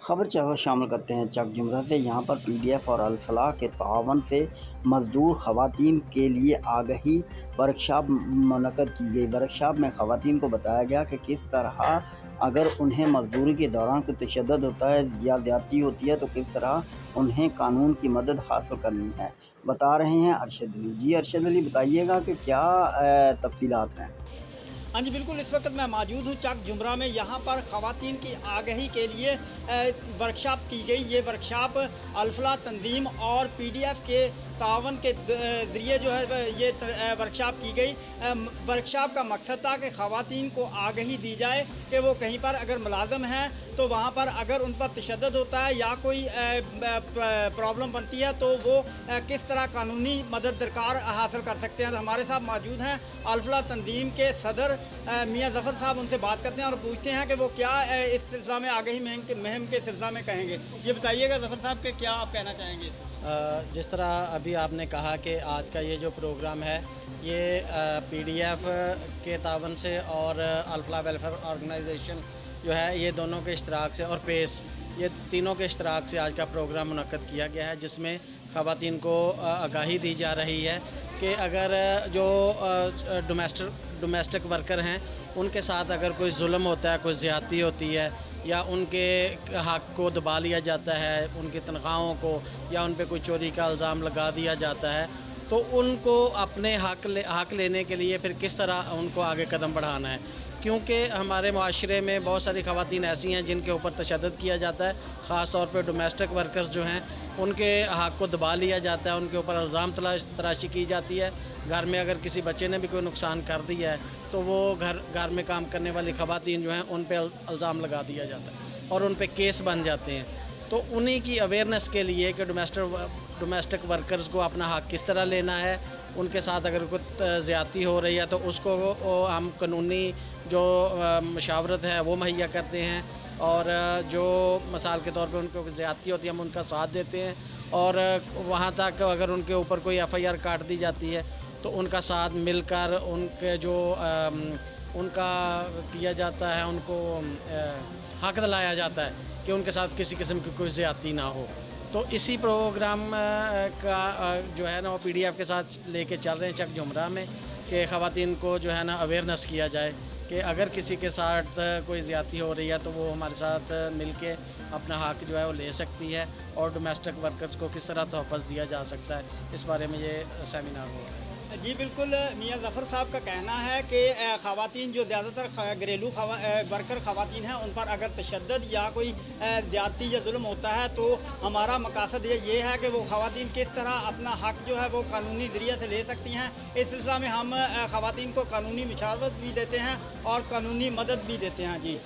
خبر شامل کرتے ہیں چک جمرہ سے۔ یہاں پر پی ڈی ایف اور الفلاح کے تعاون سے مزدور خواتین کے لیے آگہی ورکشاپ منعقد کی گئی۔ ورکشاپ میں خواتین کو بتایا گیا کہ کس طرح اگر انہیں مزدوری کے دوران کوئی تشدد ہوتا ہے یا زیادتی ہوتی ہے تو کس طرح انہیں قانون کی مدد حاصل کرنی ہے، بتا رہے ہیں ارشد علی۔ جی ارشد علی، بتائیے گا کہ کیا تفصیلات ہیں؟ ہاں جی بالکل، اس وقت میں موجود ہوں چک جمرہ میں۔ یہاں پر خواتین کی آگہی کے لیے ورکشاپ کی گئی۔ یہ ورکشاپ الفلاح تنظیم اور پی ڈی ایف کے تعاون کے ذریعے جو ہے یہ ورکشاپ کی گئی۔ ورکشاپ کا مقصد تھا کہ خواتین کو آگہی دی جائے کہ وہ کہیں پر اگر ملازم ہیں تو وہاں پر اگر ان پر تشدد ہوتا ہے یا کوئی پرابلم بنتی ہے تو وہ کس طرح قانونی مدد درکار حاصل کر سکتے ہیں۔ تو ہمارے ساتھ موجود ہیں الفلاح تنظیم کے صدر میاں ظفر صاحب، ان سے بات کرتے ہیں اور پوچھتے ہیں کہ وہ کیا اس سلسلہ میں آگہی مہم کے سلسلہ میں کہیں گے۔ یہ بتائیے گا ظفر صاحب کہ کیا آپ کہنا چاہیں گے؟ جس طرح ابھی آپ نے کہا کہ آج کا یہ جو پروگرام ہے یہ پی ڈی ایف کے تعاون سے اور الفلاح ویلفیئر آرگنائزیشن جو ہے یہ دونوں کے اشتراک سے اور پیس یہ تینوں کے اشتراک سے آج کا پروگرام منعقد کیا گیا ہے، جس میں خواتین کو آگاہی دی جا رہی ہے کہ اگر جو ڈومیسٹک ورکر ہیں ان کے ساتھ اگر کوئی ظلم ہوتا ہے، کوئی زیادتی ہوتی ہے یا ان کے حق کو دبا لیا جاتا ہے، ان کی تنخواہوں کو یا ان پہ کوئی چوری کا الزام لگا دیا جاتا ہے تو ان کو اپنے حق لینے کے لیے پھر کس طرح ان کو آگے قدم بڑھانا ہے، کیونکہ ہمارے معاشرے میں بہت ساری خواتین ایسی ہیں جن کے اوپر تشدد کیا جاتا ہے، خاص طور پہ ڈومیسٹک ورکرز جو ہیں ان کے حق کو دبا لیا جاتا ہے، ان کے اوپر الزام تراشی کی جاتی ہے۔ گھر میں اگر کسی بچے نے بھی کوئی نقصان کر دیا ہے تو وہ گھر میں کام کرنے والی خواتین جو ہیں ان پہ الزام لگا دیا جاتا ہے اور ان پہ کیس بن جاتے ہیں۔ تو انہی کی اویئرنیس کے لیے کہ ڈومیسٹک ورکرز کو اپنا حق کس طرح لینا ہے، ان کے ساتھ اگر کوئی زیادتی ہو رہی ہے تو اس کو ہم قانونی جو مشاورت ہے وہ مہیا کرتے ہیں، اور جو مثال کے طور پہ ان کو زیادتی ہوتی ہے ہم ان کا ساتھ دیتے ہیں، اور وہاں تک اگر ان کے اوپر کوئی ایف آئی آر کاٹ دی جاتی ہے تو ان کا ساتھ مل کر ان کے جو ان کا کیا جاتا ہے، ان کو حق دلایا جاتا ہے کہ ان کے ساتھ کسی قسم کی کوئی زیادتی نہ ہو۔ تو اسی پروگرام کا جو ہے نا وہ پی ڈی ایف کے ساتھ لے کے چل رہے ہیں چک جمرہ میں کہ خواتین کو جو ہے نا اویئرنیس کیا جائے کہ اگر کسی کے ساتھ کوئی زیادتی ہو رہی ہے تو وہ ہمارے ساتھ مل کے اپنا حق جو ہے وہ لے سکتی ہے، اور ڈومیسٹک ورکرز کو کس طرح تحفظ دیا جا سکتا ہے، اس بارے میں یہ سیمینار ہو رہا ہے۔ جی بالکل، میاں ظفر صاحب کا کہنا ہے کہ خواتین جو زیادہ تر گھریلو ورکر خواتین ہیں ان پر اگر تشدد یا کوئی زیادتی یا ظلم ہوتا ہے تو ہمارا مقاصد یہ ہے کہ وہ خواتین کس طرح اپنا حق جو ہے وہ قانونی ذریعے سے لے سکتی ہیں۔ اس سلسلہ میں ہم خواتین کو قانونی مشاورت بھی دیتے ہیں اور قانونی مدد بھی دیتے ہیں۔ جی